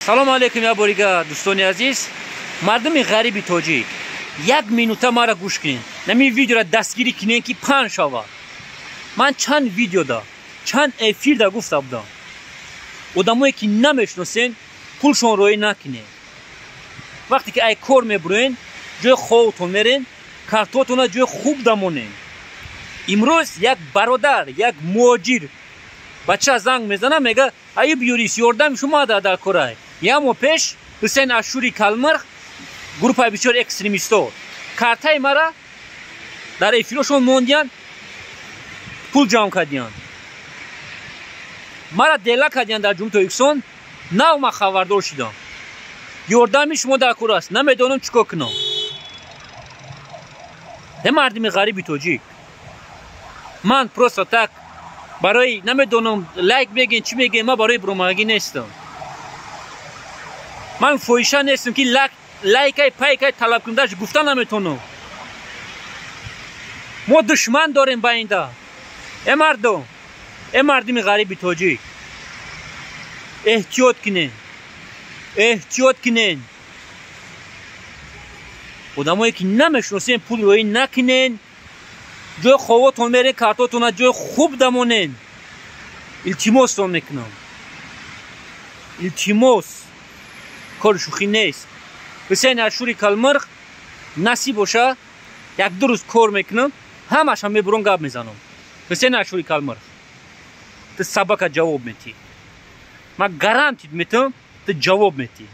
سلام علیکم یا بوریگا دوستان عزیز. مردم غریبی تاجیک یک مینوته ما را گوش کنین. نمی ویدیو را دستگیری کنین که پنج شود. من چند ویدیو دا چند افیر دا گفته بودم. آدمایی که نمیشناسین پولشون روی نکنین. وقتی که ای کار میبرین جای خودتون میرین کارتاتون جای خوب دمونین. امروز یک برادر یک مهاجر بچه زنگ میزنه میگه ای بیوریس یاردم شما در کارای. یا مو پیش حسین اشوری کلمرغ گروپ بسیار اکستریمیستا کارتای مرا در افیرشون موندیان پول جمع کردیان. مرا دلا کردیان در جمهوری یکسان نه ما خبردار شدم. یاردم شما در کار است نمیدونم چیکار کنم. هم مردم غریبی تاجیک من پروستا تک برای نمیدونم لایک بگین چی میگین ما برای بروماگی نیستم. من فویشا نیستم که لایک ای پایک ای طلب کنندش گفتن نمیتونم. ما دشمن داریم با ایندا. مردم غریبی تاجیک احتیاط کنین. آدمایی که نمیشناسین پول روی نکنین. جای خوابتون میرین کارتاتون جای خوب دمونین. التماس تون میکنم. التماس کار شوخی نیست. حسین اشوری کلمرغ نصیب باشه یک دو روز کار میکنم همش هم میبرون گپ میزنم. حسین اشوری کلمرغ تو سبک جواب میدی. من گارانتی میتونم تو جواب میدی.